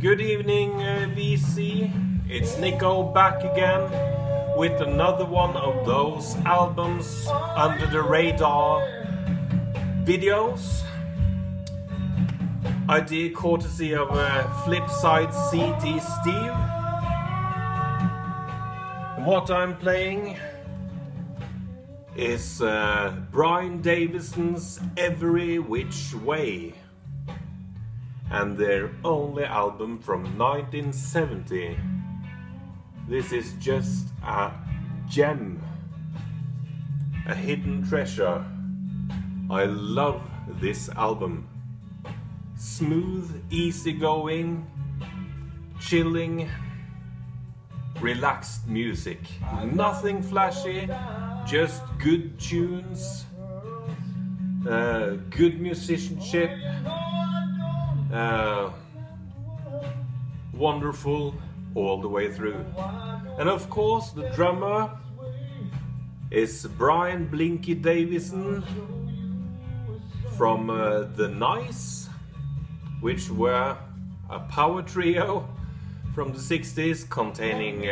Good evening, VC. It's Nico back again with another one of those albums under the radar videos. Idea courtesy of FlipsideCT Steve. And what I'm playing is Brian Davison's Every Which Way, and their only album from 1970. This is just a gem, a hidden treasure. I love this album. Smooth, easygoing, chilling, relaxed music. Nothing flashy, just good tunes, good musicianship, wonderful all the way through. And of course the drummer is Brian Blinky Davison from The Nice, which were a power trio from the 60s containing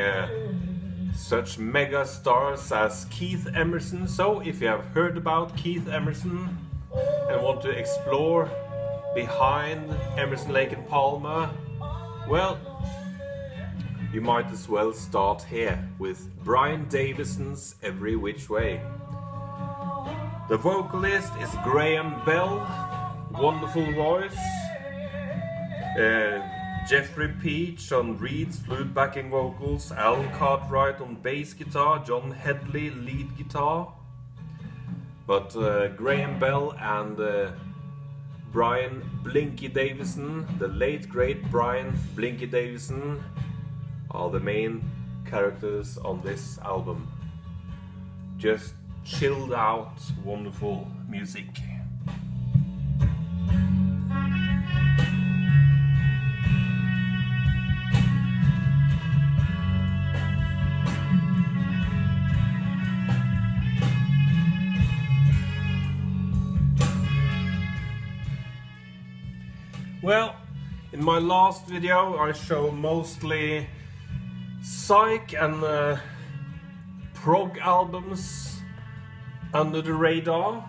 such mega stars as Keith Emerson. So if you have heard about Keith Emerson and want to explore behind Emerson, Lake and Palmer, well, you might as well start here with Brian Davison's Every Which Way. The vocalist is Graham Bell, wonderful voice. Jeffrey Peach on Reed's flute backing vocals, Alan Cartwright on bass guitar, John Headley lead guitar. But Graham Bell and Brian Blinky Davison, the late great Brian Blinky Davison, are the main characters on this album. Just chilled out, wonderful music. Well, in my last video I show mostly psych and prog albums under the radar.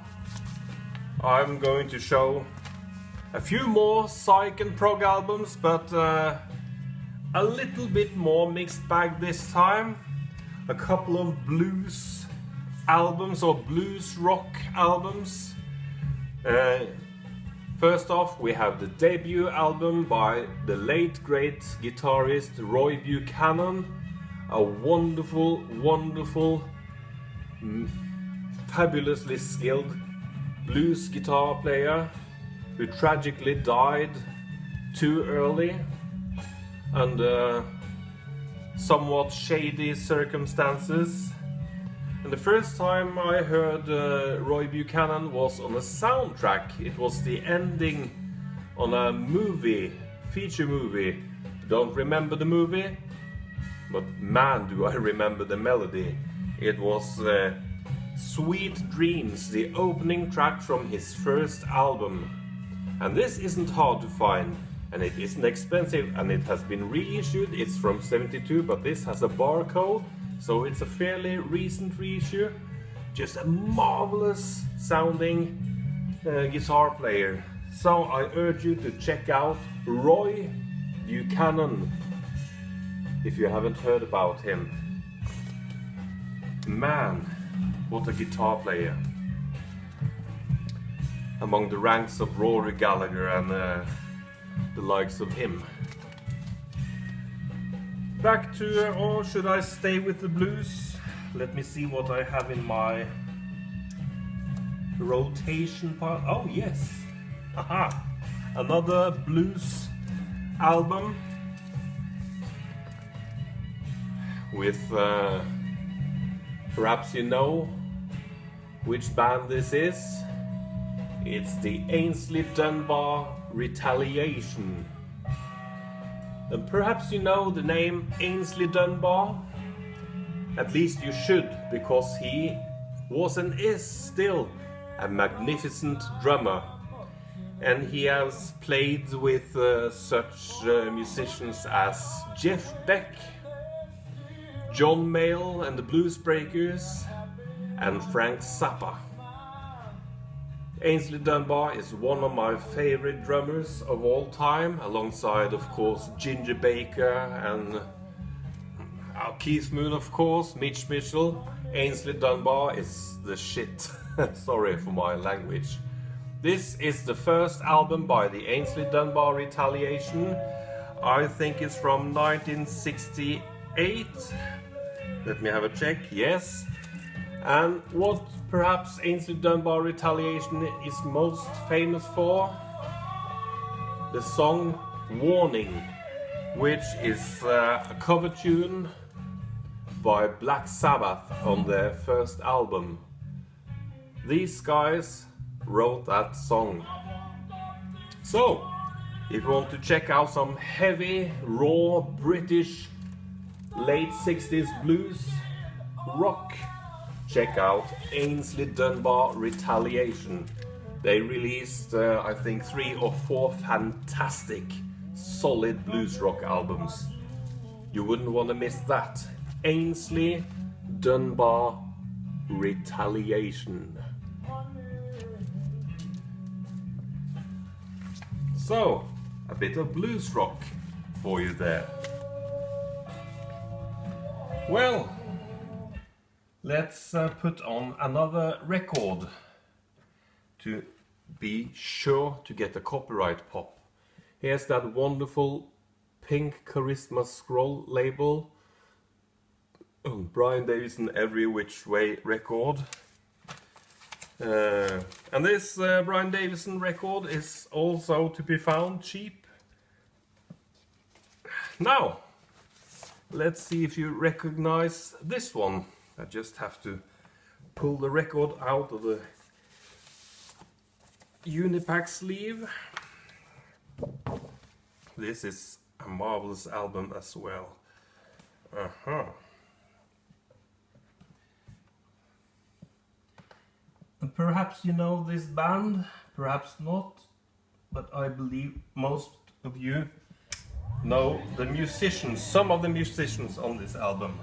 I'm going to show a few more psych and prog albums, but a little bit more mixed bag this time. A couple of blues albums or blues rock albums. First off, we have the debut album by the late great guitarist Roy Buchanan, a wonderful, fabulously skilled blues guitar player who tragically died too early under somewhat shady circumstances. And the first time I heard Roy Buchanan was on a soundtrack. It was the ending on a movie, feature movie. Don't remember the movie, but man do I remember the melody. It was Sweet Dreams, the opening track from his first album. And this isn't hard to find, and it isn't expensive, and it has been reissued. It's from 72, but this has a barcode. So it's a fairly recent reissue. Just a marvelous sounding guitar player. So I urge you to check out Roy Buchanan if you haven't heard about him. Man, what a guitar player. Among the ranks of Rory Gallagher and the likes of him. Back to, or should I stay with the blues? Let me see what I have in my rotation part. Oh yes, aha, another blues album with, perhaps you know which band this is. It's the Ainsley Dunbar Retaliation. And perhaps you know the name Ainsley Dunbar. At least you should, because he was and is still a magnificent drummer. and he has played with such musicians as Jeff Beck, John Mayall and the Blues Breakers, and Frank Zappa. Ainsley Dunbar is one of my favorite drummers of all time, alongside of course Ginger Baker and Keith Moon, of course, Mitch Mitchell. Ainsley Dunbar is the shit. Sorry for my language. This is the first album by the Ainsley Dunbar Retaliation. I think it's from 1968. Let me have a check. Yes. And what perhaps Ainsley Dunbar Retaliation is most famous for? The song Warning, which is a cover tune by Black Sabbath on their first album. These guys wrote that song. So, if you want to check out some heavy, raw British late 60s blues rock, check out Ainsley Dunbar Retaliation. They released, I think, 3 or 4 fantastic, solid blues rock albums. You wouldn't want to miss that. Ainsley Dunbar Retaliation. So, a bit of blues rock for you there. Well, let's put on another record to be sure to get a copyright pop. Here's that wonderful pink Charisma Scroll label. Brian Davison Every Which Way record. And this Brian Davison record is also to be found cheap. Now, let's see if you recognize this one. I just have to pull the record out of the Unipack sleeve. This is a marvelous album as well. And perhaps you know this band, perhaps not, but I believe most of you know the musicians, some of the musicians on this album.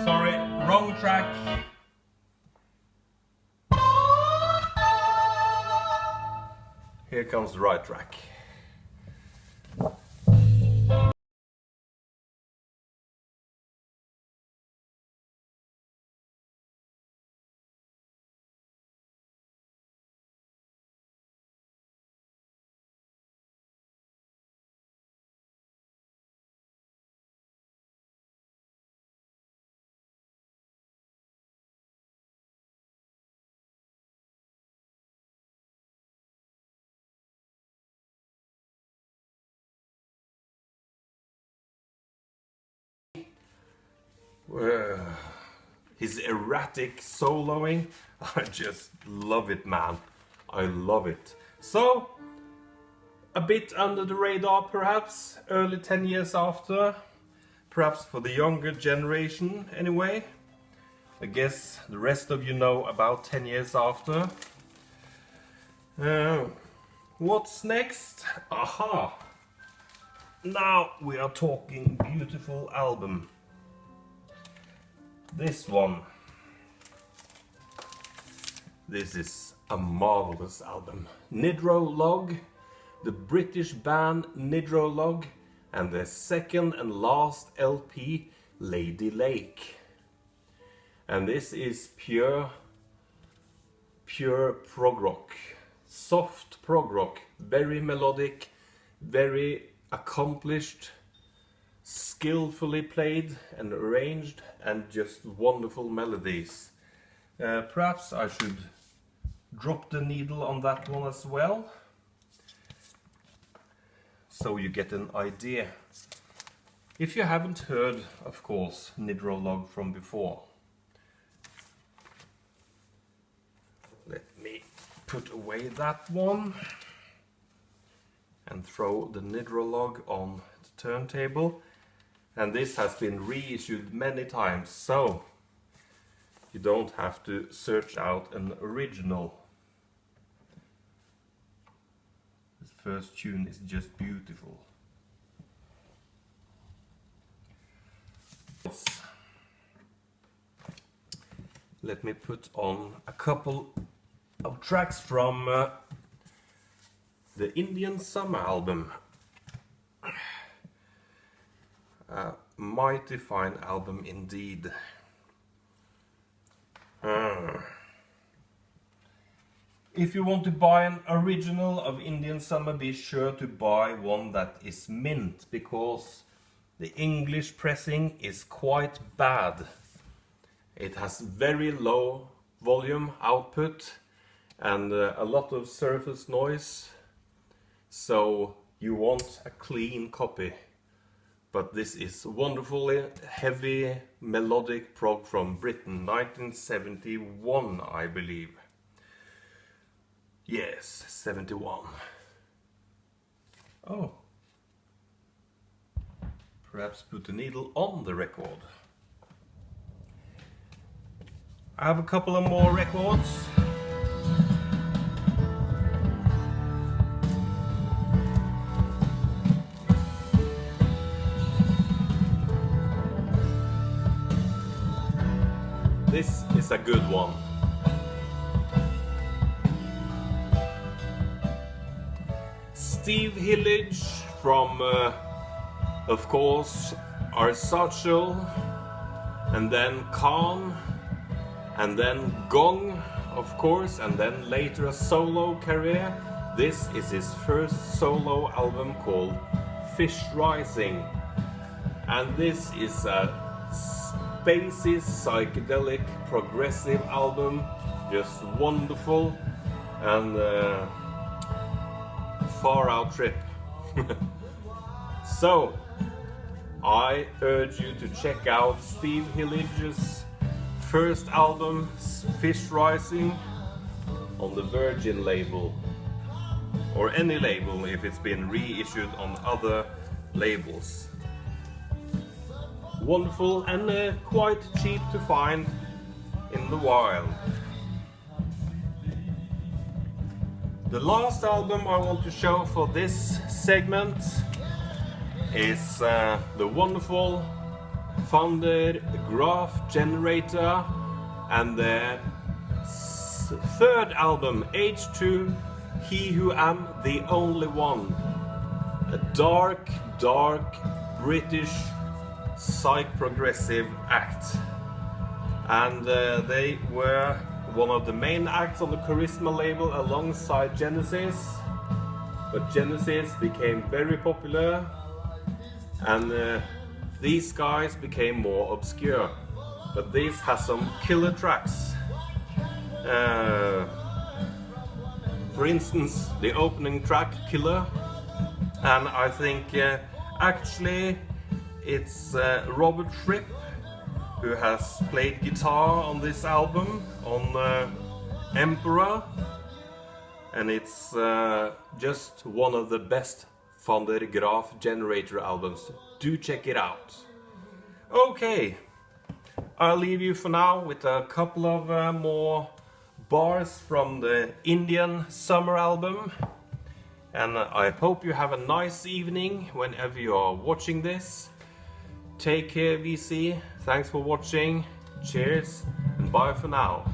Sorry, wrong track. Here comes the right track. His erratic soloing, I just love it, man. I love it. So, a bit under the radar perhaps, early 10 years after, perhaps for the younger generation anyway. I guess the rest of you know about 10 years after. What's next? Aha! Now we are talking beautiful album. This one. This is a marvelous album. Nidrolog, the British band Nidrolog, and their second and last LP, Lady Lake. And this is pure prog rock. Soft prog rock, very melodic, very accomplished, skillfully played and arranged, and just wonderful melodies. Perhaps I should drop the needle on that one as well, so you get an idea. If you haven't heard, of course, Nidrolog from before. Let me put away that one and throw the Nidrolog on the turntable. And this has been reissued many times, so you don't have to search out an original. This first tune is just beautiful. Let me put on a couple of tracks from the Indian Summer album. A mighty fine album indeed. If you want to buy an original of Indian Summer, be sure to buy one that is mint, because the English pressing is quite bad. It has very low volume output and a lot of surface noise, so you want a clean copy. But this is wonderfully heavy melodic prog from Britain, 1971 I believe. Yes, 71. Oh. Perhaps put the needle on the record. I have a couple of more records. This is a good one. Steve Hillage from, of course, Arsachel, and then Khan, and then Gong, of course, and then later a solo career. This is his first solo album called Fish Rising, and this is a spacey, psychedelic, progressive album, just wonderful, and far out trip. So I urge you to check out Steve Hillage's first album, Fish Rising, on the Virgin label, or any label if it's been reissued on other labels. Wonderful and quite cheap to find in the wild. The last album I want to show for this segment is the wonderful Fender Graph Generator and the third album, H2, He Who Am the Only One. A dark British psych progressive act, and they were one of the main acts on the Charisma label alongside Genesis, but Genesis became very popular and these guys became more obscure, but this has some killer tracks. For instance, the opening track, Killer, and I think actually it's Robert Fripp who has played guitar on this album, on Emperor, and it's just one of the best Fender Graph Generator albums. Do check it out. Okay, I'll leave you for now with a couple of more bars from the Indian Summer album, and I hope you have a nice evening whenever you are watching this. Take care, VC. Thanks for watching. Cheers and bye for now.